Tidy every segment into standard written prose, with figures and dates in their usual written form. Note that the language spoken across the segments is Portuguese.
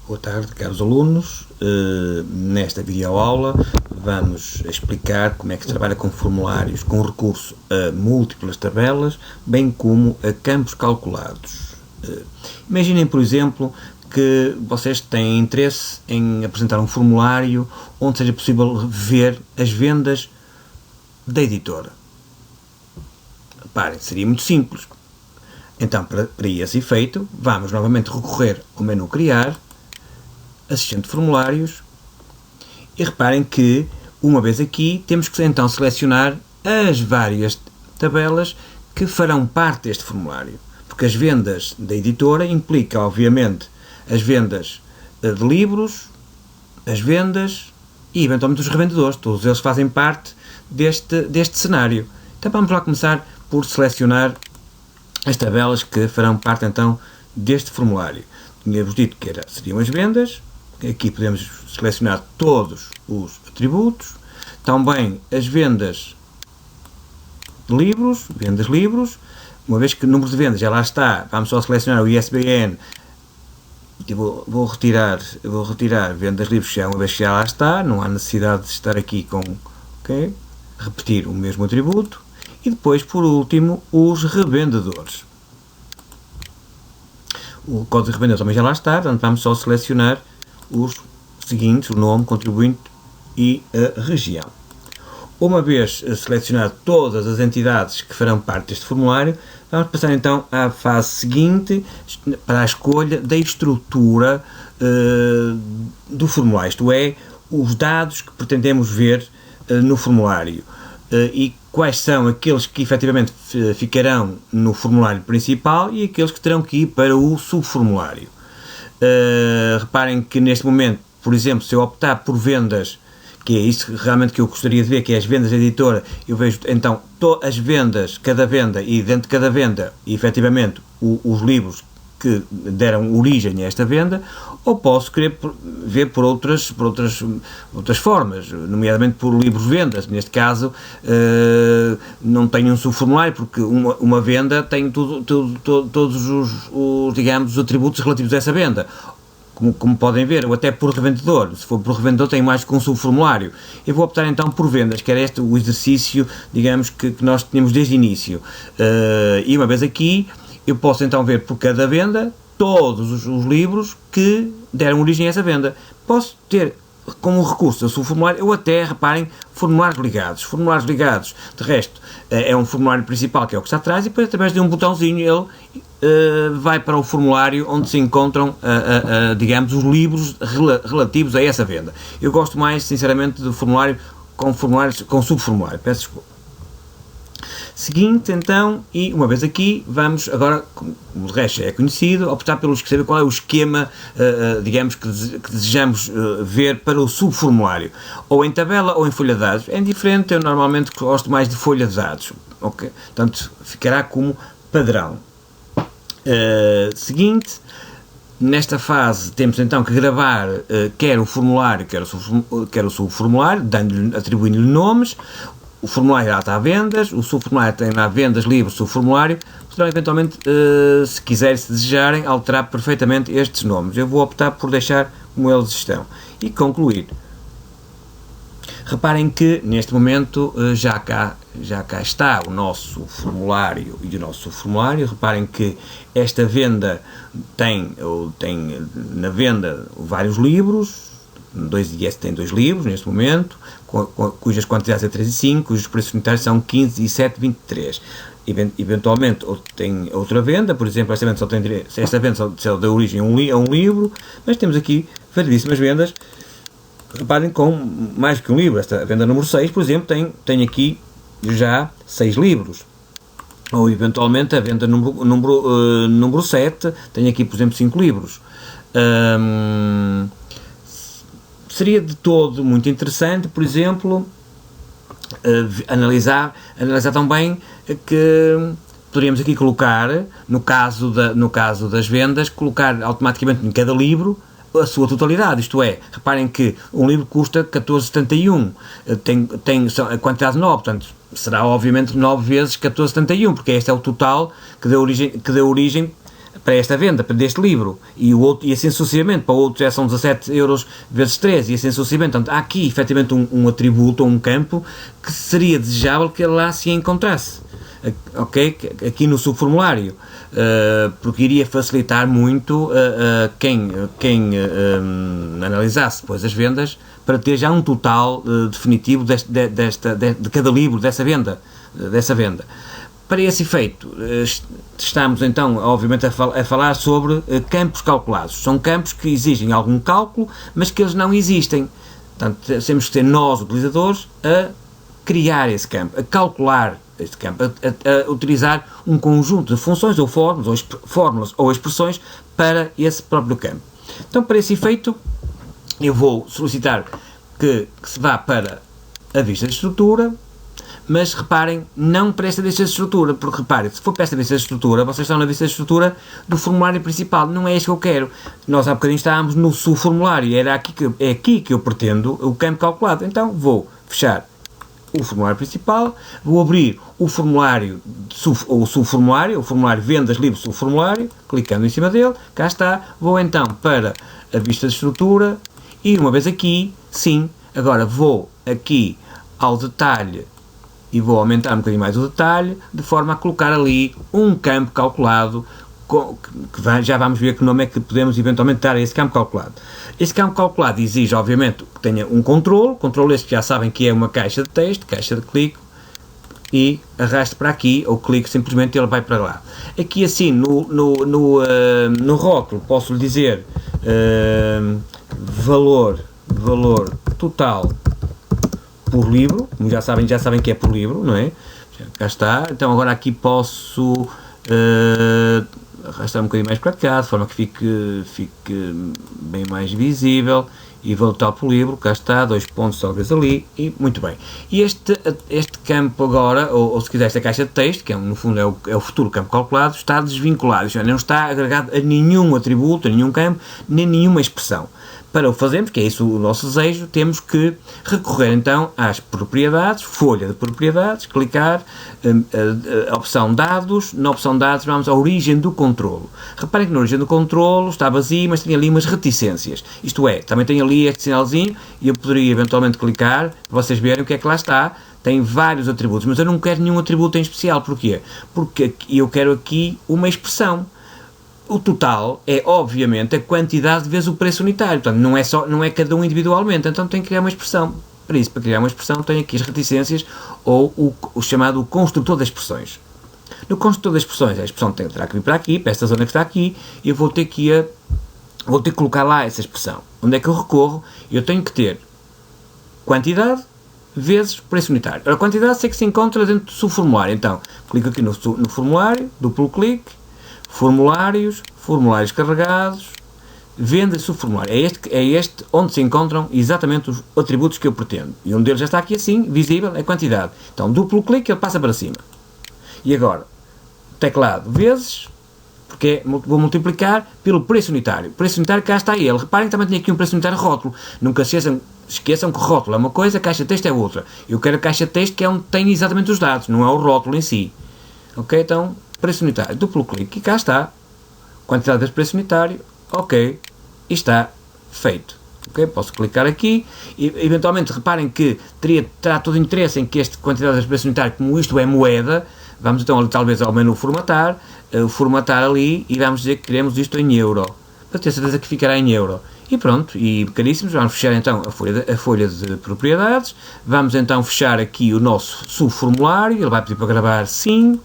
Boa tarde, caros alunos. Nesta videoaula vamos explicar como é que se trabalha com formulários com recurso a múltiplas tabelas, bem como a campos calculados. Imaginem, por exemplo, que vocês têm interesse em apresentar um formulário onde seja possível ver as vendas da editora. Reparem, seria muito simples. Então, para esse efeito, vamos novamente recorrer ao menu Criar, Assistente de Formulários, e reparem que, uma vez aqui, temos que então selecionar as várias tabelas que farão parte deste formulário. Porque as vendas da editora implicam, obviamente, as vendas de livros, as vendas e, eventualmente, os revendedores. Todos eles fazem parte deste cenário. Então, vamos lá começar por selecionar as tabelas que farão parte, então, deste formulário. Tinha-vos dito que seriam as vendas. Aqui podemos selecionar todos os atributos. Também as vendas de livros, uma vez que o número de vendas já lá está, vamos só selecionar o ISBN. Eu vou retirar vendas de livros, uma vez que já lá está, não há necessidade de estar aqui com, repetir o mesmo atributo. E depois, por último, os revendedores. O código de revendedor também já lá está, portanto vamos só selecionar os seguintes, o nome, contribuinte e a região. Uma vez selecionado todas as entidades que farão parte deste formulário, vamos passar então à fase seguinte, para a escolha da estrutura do formulário, isto é, os dados que pretendemos ver no formulário e quais são aqueles que efetivamente ficarão no formulário principal e aqueles que terão que ir para o subformulário. Reparem que neste momento, por exemplo, se eu optar por vendas, que é isso realmente que eu gostaria de ver, que é as vendas da editora, eu vejo então as vendas, cada venda, e dentro de cada venda, efetivamente, os livros que deram origem a esta venda, ou posso querer ver por outras formas, nomeadamente por livros-vendas. Neste caso, não tenho um subformulário, porque uma venda tem todos os atributos relativos a essa venda. Como podem ver, ou até por revendedor. Se for por revendedor, tenho mais que um subformulário. Eu vou optar então por vendas, que era este o exercício, digamos, que nós tínhamos desde o início. E uma vez aqui, eu posso então ver por cada venda todos os livros que deram origem a essa venda. Posso ter como recurso a subformulário, ou até, reparem, formulários ligados. Formulários ligados, de resto, é um formulário principal, que é o que está atrás, e depois, através de um botãozinho, ele vai para o formulário onde se encontram, digamos, os livros relativos a essa venda. Eu gosto mais, sinceramente, do formulário com subformulário. Peço desculpa. Seguinte, então, e uma vez aqui, vamos agora, como o resto é conhecido, optar pelo escrever qual é o esquema, digamos, que desejamos ver para o subformulário. Ou em tabela ou em folha de dados. É indiferente, eu normalmente gosto mais de folha de dados. Ok? Portanto, ficará como padrão. Seguinte, nesta fase temos então que gravar quer o formulário, quer o subformulário, atribuindo-lhe nomes. O formulário já está a vendas, o subformulário tem lá vendas, livros, subformulário. Poderão eventualmente, se quiserem, se desejarem, alterar perfeitamente estes nomes. Eu vou optar por deixar como eles estão. E concluir. Reparem que, neste momento, já cá está o nosso formulário e o nosso subformulário. Reparem que esta venda tem na venda vários livros. 2IS tem 2 livros neste momento, cujas quantidades é 3 e 5, cujos preços unitários são 15 e 7,23. Eventualmente tem outra venda, por exemplo, esta venda só dá origem a um livro, mas temos aqui variedíssimas vendas. Reparem, com mais que um livro. Esta venda número 6, por exemplo, tem aqui já 6 livros. Ou eventualmente a venda número 7 tem aqui, por exemplo, 5 livros. Seria de todo muito interessante, por exemplo, analisar também que poderíamos aqui colocar, no caso das vendas, colocar automaticamente em cada livro a sua totalidade, isto é, reparem que um livro custa 14,71, tem a quantidade 9, portanto, será obviamente 9 vezes 14,71, porque este é o total que deu origem para esta venda, deste livro, e, o outro, e assim sucessivamente, para o outro já são 17 euros vezes 3, e assim sucessivamente. Portanto, há aqui efetivamente um atributo ou um campo que seria desejável que lá se encontrasse, ok? Aqui no subformulário, porque iria facilitar muito quem analisasse depois as vendas, para ter já um total definitivo de cada livro dessa venda. Para esse efeito, estamos então, obviamente, a falar sobre campos calculados. São campos que exigem algum cálculo, mas que eles não existem. Portanto, temos que ser nós, utilizadores, a criar esse campo, a calcular esse campo, a utilizar um conjunto de funções ou fórmulas ou expressões para esse próprio campo. Então, para esse efeito, eu vou solicitar que se vá para a vista de estrutura, mas reparem, não para esta vista de estrutura, porque reparem, se for para esta vista de estrutura, vocês estão na vista de estrutura do formulário principal, não é isto que eu quero. Nós há bocadinho estávamos no subformulário, é aqui que eu pretendo o campo calculado. Então vou fechar o formulário principal, vou abrir o formulário, o subformulário, o formulário vendas livre subformulário, clicando em cima dele, cá está, vou então para a vista de estrutura e uma vez aqui, sim, agora vou aqui ao detalhe e vou aumentar um bocadinho mais o detalhe, de forma a colocar ali um campo calculado, que já vamos ver que nome é que podemos eventualmente dar a esse campo calculado. Esse campo calculado exige, obviamente, que tenha um controle este que já sabem que é uma caixa de texto, caixa de clique, e arrasto para aqui, ou clico simplesmente e ele vai para lá. Aqui assim, no rótulo, posso lhe dizer valor total por livro, como já sabem que é por livro, não é? Cá está. Então agora aqui posso arrastar um bocadinho mais para cá, de forma que fique bem mais visível, e voltar para o livro, cá está, 2 pontos talvez ali, e muito bem. E este campo agora, ou se quiser esta caixa de texto, que no fundo é o futuro campo calculado, está desvinculado, isto é, não está agregado a nenhum atributo, a nenhum campo, nem nenhuma expressão. Para o fazermos, que é isso o nosso desejo, temos que recorrer então às propriedades, folha de propriedades, clicar, a opção dados, na opção dados vamos à origem do controlo. Reparem que na origem do controlo está vazio, mas tem ali umas reticências, isto é, também tem ali este sinalzinho, e eu poderia eventualmente clicar, para vocês verem o que é que lá está. Tem vários atributos, mas eu não quero nenhum atributo em especial. Porquê? Porque eu quero aqui uma expressão. O total é, obviamente, a quantidade vezes o preço unitário. Portanto, não é cada um individualmente. Então, tenho que criar uma expressão. Para isso, para criar uma expressão, tenho aqui as reticências ou o chamado construtor das expressões. No construtor das expressões, a expressão terá que vir para aqui, para esta zona que está aqui, e eu vou ter que colocar lá essa expressão. Onde é que eu recorro? Eu tenho que ter quantidade vezes preço unitário. A quantidade sei que se encontra dentro do subformulário. Então, clico aqui no formulário, duplo clique, formulários carregados, venda e subformulário. É este onde se encontram exatamente os atributos que eu pretendo. E um deles já está aqui assim, visível, é quantidade. Então, duplo clique, ele passa para cima. E agora, teclado vezes, porque vou multiplicar pelo preço unitário. O preço unitário, cá está ele. Reparem que também tem aqui um preço unitário rótulo. Nunca esqueçam que o rótulo é uma coisa, a caixa de texto é outra. Eu quero a caixa de texto que é onde tem exatamente os dados, não é o rótulo em si. Ok? Então, preço unitário, duplo clique, e cá está, quantidade de preço unitário, ok, e está feito. Ok, posso clicar aqui, e eventualmente reparem que terá todo interesse em que esta quantidade de preço unitário, como isto é moeda, vamos então talvez ao menu formatar ali, e vamos dizer que queremos isto em euro, para ter certeza que ficará em euro. E pronto, e caríssimos, vamos fechar então a folha de propriedades, vamos então fechar aqui o nosso subformulário, ele vai pedir para gravar sim.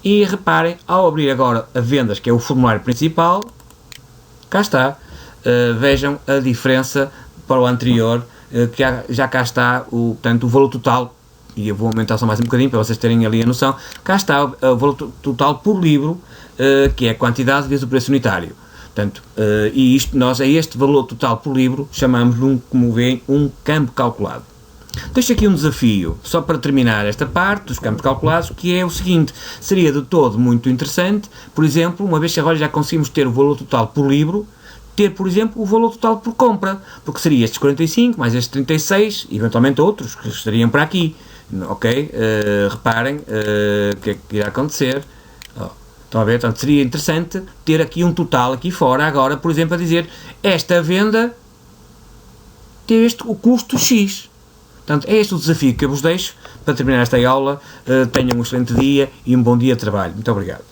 E reparem, ao abrir agora a vendas, que é o formulário principal, cá está, vejam a diferença para o anterior, que já cá está o valor total, e eu vou aumentar só mais um bocadinho para vocês terem ali a noção, cá está o valor total por livro, que é a quantidade vezes o preço unitário. Portanto, e nós a este valor total por livro chamamos, como veem, um campo calculado. Deixo aqui um desafio, só para terminar esta parte dos campos calculados, que é o seguinte: seria de todo muito interessante, por exemplo, uma vez que agora já conseguimos ter o valor total por livro, ter, por exemplo, o valor total por compra, porque seria estes 45, mais estes 36, eventualmente outros, que estariam para aqui, ok? Reparem o que é que irá acontecer. Então Estão a ver? Portanto, seria interessante ter aqui um total aqui fora, agora, por exemplo, a dizer esta venda teve o custo X. Portanto, é este o desafio que eu vos deixo para terminar esta aula. Tenham um excelente dia e um bom dia de trabalho. Muito obrigado.